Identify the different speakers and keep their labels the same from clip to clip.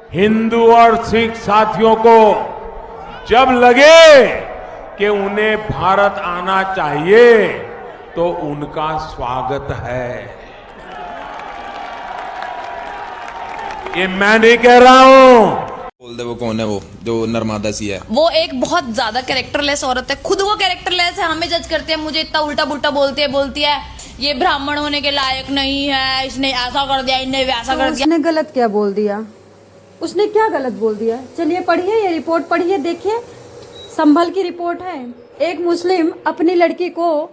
Speaker 1: हिंदू और सिख साथियों को जब लगे कि उन्हें भारत आना चाहिए तो उनका स्वागत है। ये मैं नहीं कह रहा हूं।
Speaker 2: बोल दे वो कौन है, वो जो नर्मदा सी है।
Speaker 3: वो एक बहुत ज्यादा कैरेक्टरलेस औरत है, खुद वो कैरेक्टरलेस है, हमें जज करते हैं, मुझे इतना उल्टा पुल्टा बोलती है ये ब्राह्मण होने के लायक नहीं है, इसने ऐसा कर दिया, इन्हें वैसा कर दिया।
Speaker 4: उसने गलत क्या बोल दिया? उसने क्या गलत बोल दिया? चलिए पढ़िए, ये रिपोर्ट पढ़िए, देखिए, संभल की रिपोर्ट है। एक मुस्लिम अपनी लड़की को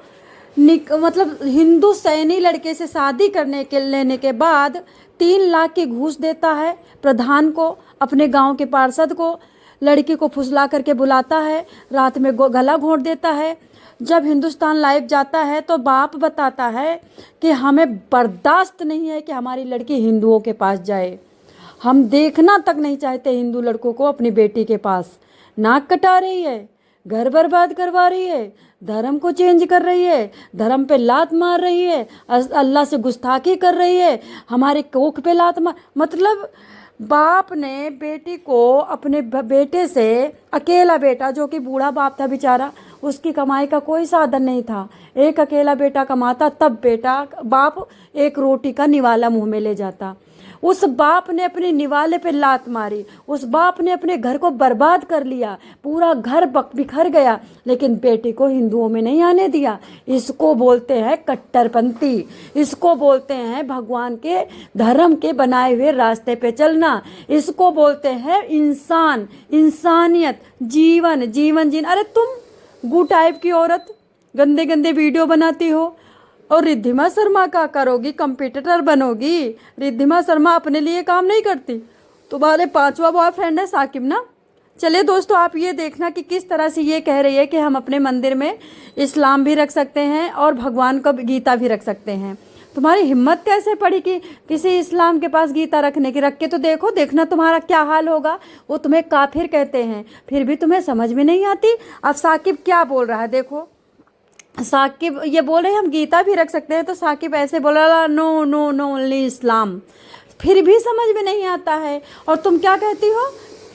Speaker 4: मतलब हिंदू सैनी लड़के से शादी करने के लेने के बाद 3 लाख की घूस देता है प्रधान को, अपने गांव के पार्षद को। लड़की को फुसला करके बुलाता है, रात में गला घोंट देता है। जब हिंदुस्तान लाइव जाता है तो बाप बताता है कि हमें बर्दाश्त नहीं है कि हमारी लड़की हिंदुओं के पास जाए, हम देखना तक नहीं चाहते हिंदू लड़कों को अपनी बेटी के पास। नाक कटा रही है, घर बर्बाद करवा रही है, धर्म को चेंज कर रही है, धर्म पे लात मार रही है, अल्लाह से गुस्ताखी कर रही है, हमारे कोख पे लात मार। मतलब बाप ने बेटी को, अपने बेटे से, अकेला बेटा जो कि बूढ़ा बाप था बेचारा, उसकी कमाई का कोई साधन नहीं था, एक अकेला बेटा कमाता, तब बाप एक रोटी का निवाला मुंह में ले जाता। उस बाप ने अपने निवाले पे लात मारी, उस बाप ने अपने घर को बर्बाद कर लिया, पूरा घर बिखर गया, लेकिन बेटी को हिंदुओं में नहीं आने दिया। इसको बोलते हैं कट्टरपंथी, इसको बोलते हैं भगवान के धर्म के बनाए हुए रास्ते पे चलना, इसको बोलते हैं इंसान, इंसानियत, जीवन जीना। अरे तुम गू टाइप की औरत गंदे गंदे वीडियो बनाती हो और रिद्धिमा शर्मा का करोगी, कंपटीटर बनोगी। रिद्धिमा शर्मा अपने लिए काम नहीं करती, तुम्हारे 5वां बॉयफ्रेंड है साकिब ना। चलिए दोस्तों, आप ये देखना कि किस तरह से ये कह रही है कि हम अपने मंदिर में इस्लाम भी रख सकते हैं और भगवान का गीता भी रख सकते हैं। तुम्हारी हिम्मत कैसे पड़ी कि किसी इस्लाम के पास गीता रखने की? रख के तो देखो, देखना तुम्हारा क्या हाल होगा। वो तुम्हें काफिर कहते हैं, फिर भी तुम्हें समझ में नहीं आती। अब साकिब क्या बोल रहा है देखो, साकिब ये बोल रहे हैं हम गीता भी रख सकते हैं, तो साकिब ऐसे बोल रहा नो नो नो ओनली इस्लाम, फिर भी समझ में नहीं आता है। और तुम क्या कहती हो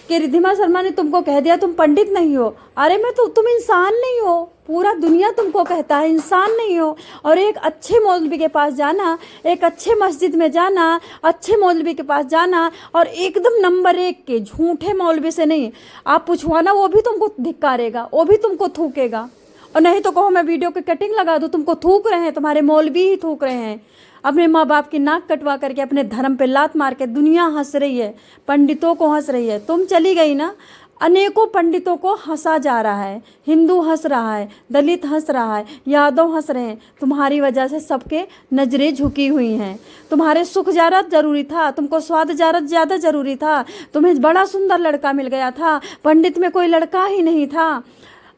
Speaker 4: कि रिद्धिमा शर्मा ने तुमको कह दिया तुम पंडित नहीं हो। अरे मैं तो, तुम इंसान नहीं हो, पूरा दुनिया तुमको कहता है इंसान नहीं हो। और एक अच्छे मौलवी के पास जाना, एक अच्छे मस्जिद में जाना, अच्छे मौलवी के पास जाना, और एकदम नंबर 1 के झूठे मौलवी से नहीं आप पूछवाना, वो भी तुमको धिक्कारेगा, वो भी तुमको थूकेगा। और नहीं तो कहो मैं वीडियो की कटिंग लगा दूँ, तुमको थूक रहे हैं, तुम्हारे मौलवी ही थूक रहे हैं। अपने माँ बाप की नाक कटवा करके अपने धर्म पे लात मार के दुनिया हंस रही है, पंडितों को हंस रही है। तुम चली गई ना, अनेकों पंडितों को हंसा जा रहा है, हिंदू हंस रहा है, दलित हंस रहा है, यादव हंस रहे हैं। तुम्हारी वजह से सबके नजरें झुकी हुई हैं। तुम्हारे सुख ज़्यादा जरूरी था, तुमको स्वाद ज़्यादा जरूरी था, तुम्हें बड़ा सुंदर लड़का मिल गया था, पंडित में कोई लड़का ही नहीं था।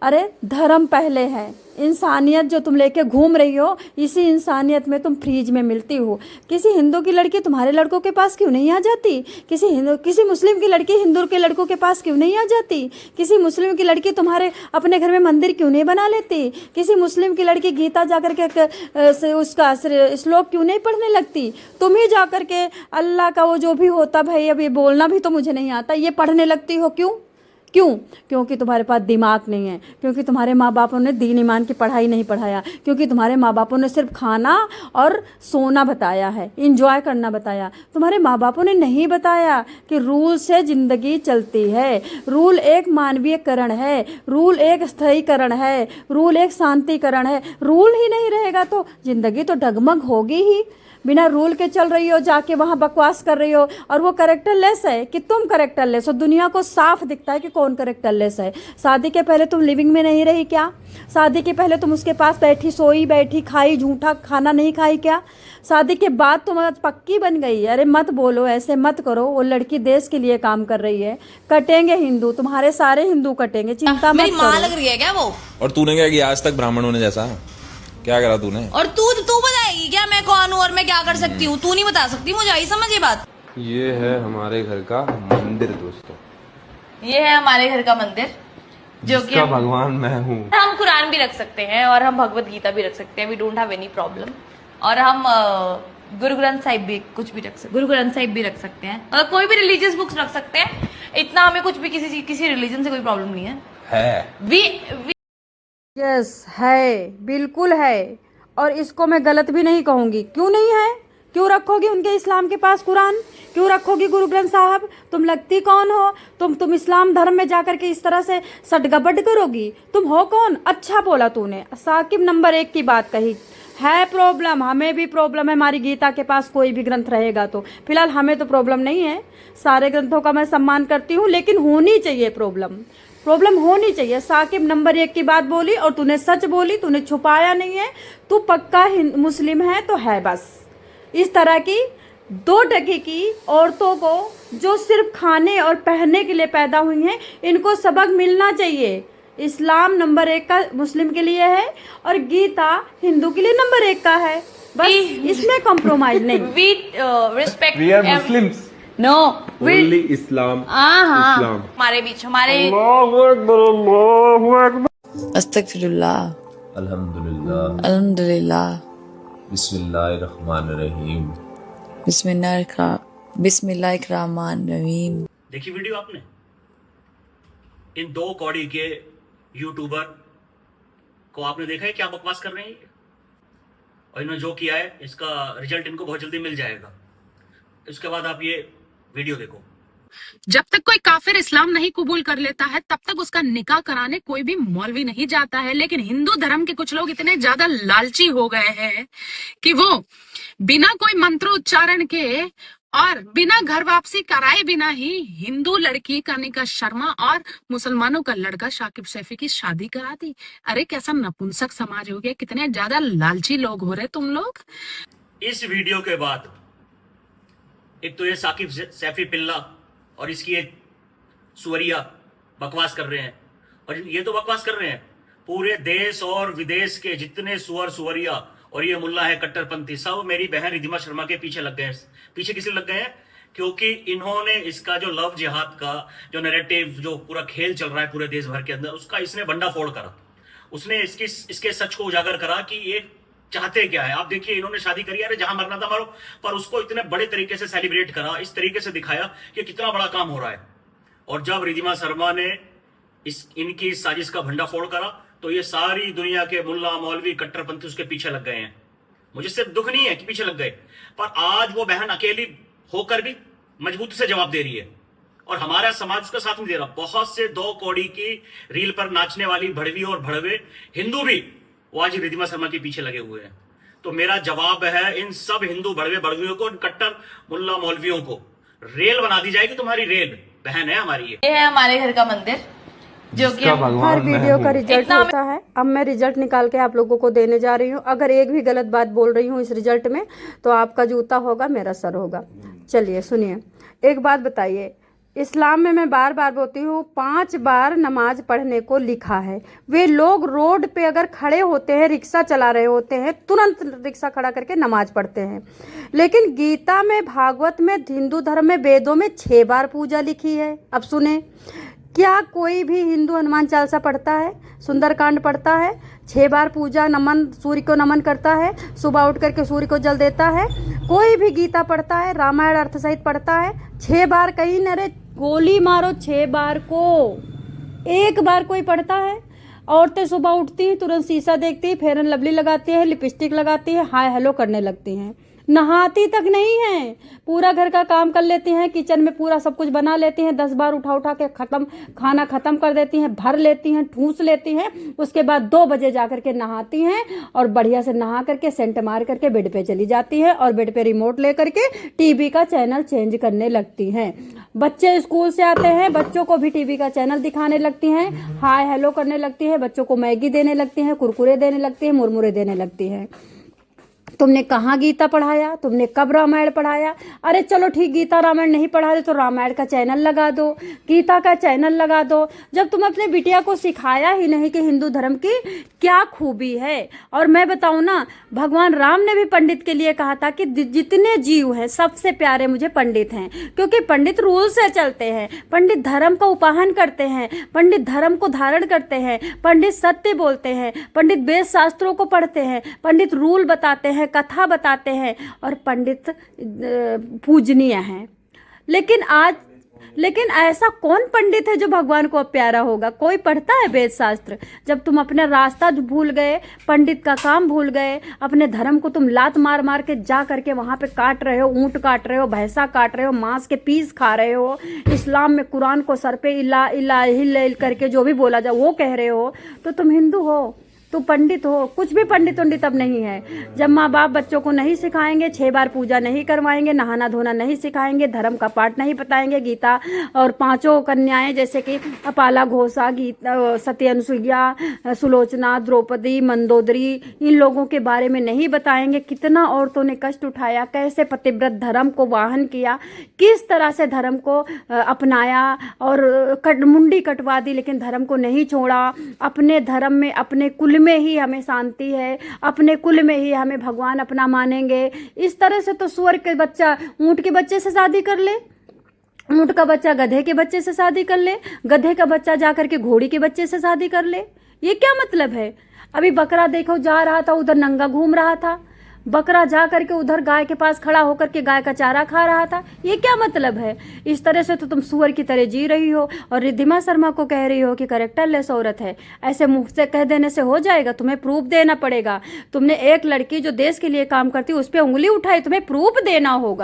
Speaker 4: अरे धर्म पहले है, इंसानियत जो तुम लेके घूम रही हो, इसी इंसानियत में तुम फ्रीज में मिलती हो। किसी हिंदू की लड़की तुम्हारे लड़कों के पास क्यों नहीं आ जाती? किसी मुस्लिम की लड़की हिंदू के लड़कों के पास क्यों नहीं आ जाती? किसी मुस्लिम की लड़की तुम्हारे अपने घर में मंदिर क्यों नहीं बना लेती? किसी मुस्लिम की लड़की गीता जाकर के उसका श्लोक क्यों नहीं पढ़ने लगती? तुम ही जाकर के अल्लाह का वो जो भी होता, भाई अब ये बोलना भी तो मुझे नहीं आता, ये पढ़ने लगती हो। क्यों? क्योंकि तुम्हारे पास दिमाग नहीं है, क्योंकि तुम्हारे माँ बापों ने दीन ईमान की पढ़ाई नहीं पढ़ाया, क्योंकि तुम्हारे माँ बापों ने सिर्फ खाना और सोना बताया है, इंजॉय करना बताया। तुम्हारे माँ बापों ने नहीं बताया कि रूल से ज़िंदगी चलती है, रूल एक मानवीयकरण है, रूल एक स्थायीकरण है, रूल एक शांतिकरण है। रूल ही नहीं रहेगा तो ज़िंदगी तो डगमग होगी ही। बिना रूल के चल रही हो, जाके वहाँ बकवास कर रही हो, और वो करेक्टरलेस है कि तुम करेक्टरलेस हो। दुनिया को साफ दिखता है कि कौन करेक्टरलेस है। शादी के पहले तुम लिविंग में नहीं रही क्या? शादी के पहले तुम उसके पास बैठी, सोई, बैठी, खाई, झूठा खाना नहीं खाई क्या? शादी के बाद तुम आज पक्की बन गई। अरे मत बोलो, ऐसे मत करो। वो लड़की देश के लिए काम कर रही है। कटेंगे हिंदू, तुम्हारे सारे हिंदू कटेंगे, चिंता मत करो।
Speaker 3: मेरी माँ लग रही है क्या वो?
Speaker 2: और तूने क्या किया आज तक ब्राह्मण होने जैसा? क्या करा तूने?
Speaker 3: और तू बताएगी क्या मैं कौन हूँ और मैं क्या कर सकती हूँ? तू नहीं बता सकती मुझे, आई समझ ये बात।
Speaker 5: ये है हमारे घर का मंदिर दोस्तों,
Speaker 3: ये है हमारे घर का मंदिर, जो कि
Speaker 5: भगवान मैं हूँ।
Speaker 3: हम कुरान भी रख सकते हैं और हम भगवत गीता भी रख सकते हैं, we don't have any problem. और हम गुरु ग्रंथ साहिब भी कुछ भी रख सकते, गुरु ग्रंथ साहिब भी रख सकते हैं, और कोई भी रिलीजियस बुक्स रख सकते हैं। इतना हमें कुछ भी किसी रिलीजन से कोई प्रॉब्लम नहीं है। वी
Speaker 4: यस है, बिल्कुल है। और इसको मैं गलत भी नहीं कहूँगी। क्यों नहीं है? क्यों रखोगी उनके इस्लाम के पास कुरान? क्यों रखोगी गुरु ग्रंथ साहब? तुम लगती कौन हो? तुम इस्लाम धर्म में जाकर के इस तरह से सटगबड करोगी? तुम हो कौन? अच्छा बोला तूने, साकिब नंबर 1 की बात कही। है प्रॉब्लम, हमें भी प्रॉब्लम है हमारी गीता के पास कोई भी ग्रंथ रहेगा तो। फिलहाल हमें तो प्रॉब्लम नहीं है, सारे ग्रंथों का मैं सम्मान करती हूँ, लेकिन होनी चाहिए प्रॉब्लम होनी चाहिए। साकिब नंबर 1 की बात बोली और तूने सच बोली, तूने छुपाया नहीं है। तू पक्का मुस्लिम है तो है बस। इस तरह की 2 टके की औरतों को जो सिर्फ खाने और पहनने के लिए पैदा हुई हैं, इनको सबक मिलना चाहिए। इस्लाम नंबर 1 का मुस्लिम के लिए है और गीता हिंदू के लिए नंबर 1 का है, बस इसमें कॉम्प्रोमाइज नहीं।
Speaker 3: We respect,
Speaker 5: We are Muslims.
Speaker 3: No
Speaker 5: Only Islam.
Speaker 3: हाँ
Speaker 5: Islam.
Speaker 3: हमारे बीच हमारे
Speaker 6: अस्तगफिरुल्लाह,
Speaker 7: अल्हम्दुलिल्लाह,
Speaker 6: अल्हम्दुलिल्लाह,
Speaker 7: बिस्मिल्लाहिर्रहमानिर्रहीम।
Speaker 6: बिस्मिल्लाहिर्रहमानिर्रहीम।
Speaker 8: देखी वीडियो आपने? इन 2 कौड़ी के यूट्यूबर को आपने देखा है क्या बकवास कर रहे हैं ये? और इन्होंने जो किया है इसका रिजल्ट इनको बहुत जल्दी मिल जाएगा। इसके बाद आप ये वीडियो देखो।
Speaker 9: जब तक कोई काफिर इस्लाम नहीं कबूल कर लेता है तब तक उसका निकाह कराने कोई भी मौलवी नहीं जाता है। लेकिन हिंदू धर्म के कुछ लोग इतने ज्यादा लालची हो गए हैं कि वो बिना कोई मंत्रोच्चारण के और बिना घर वापसी कराए बिना ही हिंदू लड़की कनिका शर्मा और मुसलमानों का लड़का शाकिब सैफी की शादी करा दी। अरे कैसा नपुंसक समाज हो गया, कितने ज्यादा लालची लोग हो रहे तुम लोग।
Speaker 8: इस वीडियो के बाद एक तो ये साकिब सैफी पिल्ला और इसकी एक सुवरिया बकवास कर रहे हैं, और ये तो बकवास कर रहे हैं, पूरे देश और विदेश के जितने सुवरिया और ये मुल्ला है कट्टरपंथी, सब मेरी बहन रिद्धिमा शर्मा के पीछे लग गए हैं। पीछे किसे लग गए हैं? क्योंकि इन्होंने इसका जो लव जिहाद का जो नैरेटिव, जो पूरा खेल चल रहा है पूरे देश भर के अंदर, उसका इसने भंडाफोड़ करा। उसने इसके सच को उजागर करा कि ये चाहते क्या है। आप देखिए, इन्होंने शादी करी, अरे जहां मरना था मरो, पर उसको इतने बड़े तरीके से सेलिब्रेट करा, इस तरीके से दिखाया कि कितना बड़ा काम हो रहा है। और जब रिद्धिमा शर्मा ने इनकी साजिश का भंडाफोड़ करा तो ये सारी दुनिया के मुल्ला मौलवी कट्टरपंथी उसके पीछे लग गए हैं। मुझे सिर्फ दुख नहीं है कि पीछे लग गए, पर आज वो बहन अकेली होकर भी मजबूती से जवाब दे रही है और हमारा समाज उसका साथ नहीं दे रहा। बहुत से 2 कौड़ी की रील पर नाचने वाली भड़वी और भड़वे हिंदू भी वो आज रिद्धिमा शर्मा के पीछे लगे हुए हैं। तो मेरा जवाब है, इन सब हिंदू भड़वे भड़वियों को, कट्टर मुल्ला मौलवियों को रेल बना दी जाएगी। तुम्हारी रेल बहन है हमारी।
Speaker 3: ये है हमारे घर का मंदिर जो कि
Speaker 4: हर वीडियो का रिजल्ट होता है। अब मैं रिजल्ट निकाल के आप लोगों को देने जा रही हूँ। अगर एक भी गलत बात बोल रही हूँ इस रिजल्ट में तो आपका जूता होगा, मेरा सर होगा। चलिए सुनिए, एक बात बताइए, इस्लाम में मैं बार बार बोलती हूँ 5 बार नमाज पढ़ने को लिखा है। वे लोग रोड पे अगर खड़े होते हैं, रिक्शा चला रहे होते हैं, तुरंत रिक्शा खड़ा करके नमाज पढ़ते हैं। लेकिन गीता में, भागवत में, हिंदू धर्म में, वेदों में 6 बार पूजा लिखी है। अब सुने, क्या कोई भी हिंदू हनुमान चालीसा पढ़ता है, सुंदरकांड पढ़ता है, 6 बार पूजा नमन, सूर्य को नमन करता है, सुबह उठ करके सूर्य को जल देता है? कोई भी गीता पढ़ता है, रामायण अर्थ सहित पढ़ता है? 6 बार कहीं न रे, गोली मारो 6 बार को। 1 बार कोई पढ़ता है? औरतें सुबह उठती हैं, तुरंत शीशा देखती हैं, फेयर एंड लवली लगाती है, लिपस्टिक लगाती है, हाय हेलो करने लगती हैं, नहाती तक नहीं है, पूरा घर का काम कर लेती हैं, किचन में पूरा सब कुछ बना लेती हैं, 10 बार उठा के खाना खत्म कर देती हैं, भर लेती हैं, ठूस लेती हैं। उसके बाद 2 बजे जा करके नहाती हैं और बढ़िया से नहा करके सेंट मार करके बेड पे चली जाती हैं और बेड पे रिमोट ले करके टीवी का चैनल चेंज करने लगती हैं। बच्चे स्कूल से आते हैं, बच्चों को भी टीवी का चैनल दिखाने लगती हैं, हाय हेलो करने लगती हैं, बच्चों को मैगी देने लगती हैं, कुरकुरे देने लगती हैं, मुरमुरे देने लगती हैं। तुमने कहाँ गीता पढ़ाया? तुमने कब रामायण पढ़ाया? अरे चलो ठीक, गीता रामायण नहीं पढ़ा रहे तो रामायण का चैनल लगा दो, गीता का चैनल लगा दो। जब तुम अपने बिटिया को सिखाया ही नहीं कि हिंदू धर्म की क्या खूबी है। और मैं बताऊं ना, भगवान राम ने भी पंडित के लिए कहा था कि जितने जीव हैं सबसे प्यारे मुझे पंडित हैं, क्योंकि पंडित रूल से चलते हैं, पंडित धर्म का उपाहन करते हैं, पंडित धर्म को धारण करते हैं, पंडित सत्य बोलते हैं, पंडित वेद शास्त्रों को पढ़ते हैं, पंडित रूल बताते हैं, कथा बताते हैं और पंडित पूजनीय हैं। लेकिन ऐसा कौन पंडित है जो भगवान को प्यारा होगा? कोई पढ़ता है वेद शास्त्र? जब तुम अपना रास्ता भूल गए, पंडित का काम भूल गए, अपने धर्म को तुम लात मार मार के जा करके वहाँ पे काट रहे हो, ऊँट काट रहे हो, भैंसा काट रहे हो, मांस के पीस खा रहे हो, इस्लाम में कुरान को सर पे इला इला हिल करके जो भी बोला जाए वो कह रहे हो, तो तुम हिंदू हो, तो पंडित हो? कुछ भी पंडित उंडित अब नहीं है। जब माँ बाप बच्चों को नहीं सिखाएंगे, 6 बार पूजा नहीं करवाएंगे, नहाना धोना नहीं सिखाएंगे, धर्म का पाठ नहीं बताएंगे, गीता और 5 कन्याएं जैसे कि अपाला घोषा, गीता, सती अनुसुईया, सुलोचना, द्रौपदी, मंदोदरी, इन लोगों के बारे में नहीं बताएंगे, कितना औरतों ने कष्ट उठाया, कैसे पतिव्रत धर्म को वाहन किया, किस तरह से धर्म को अपनाया और मुंडी कटवा दी, लेकिन धर्म को नहीं छोड़ा। अपने धर्म में, अपने कुल में ही हमें शांति है, अपने कुल में ही हमें भगवान अपना मानेंगे। इस तरह से तो सुअर के बच्चा ऊंट के बच्चे से शादी कर ले, ऊंट का बच्चा गधे के बच्चे से शादी कर ले, गधे का बच्चा जाकर के घोड़ी के बच्चे से शादी कर ले। ये क्या मतलब है? अभी बकरा देखो जा रहा था, उधर नंगा घूम रहा था, बकरा जा करके उधर गाय के पास खड़ा होकर के गाय का चारा खा रहा था। ये क्या मतलब है? इस तरह से तो तुम सुअर की तरह जी रही हो और रिद्धिमा शर्मा को कह रही हो कि कैरेक्टरलेस औरत है। ऐसे मुंह से कह देने से हो जाएगा? तुम्हें प्रूफ देना पड़ेगा। तुमने एक लड़की जो देश के लिए काम करती है उस पर उंगली उठाई, तुम्हें प्रूफ देना होगा।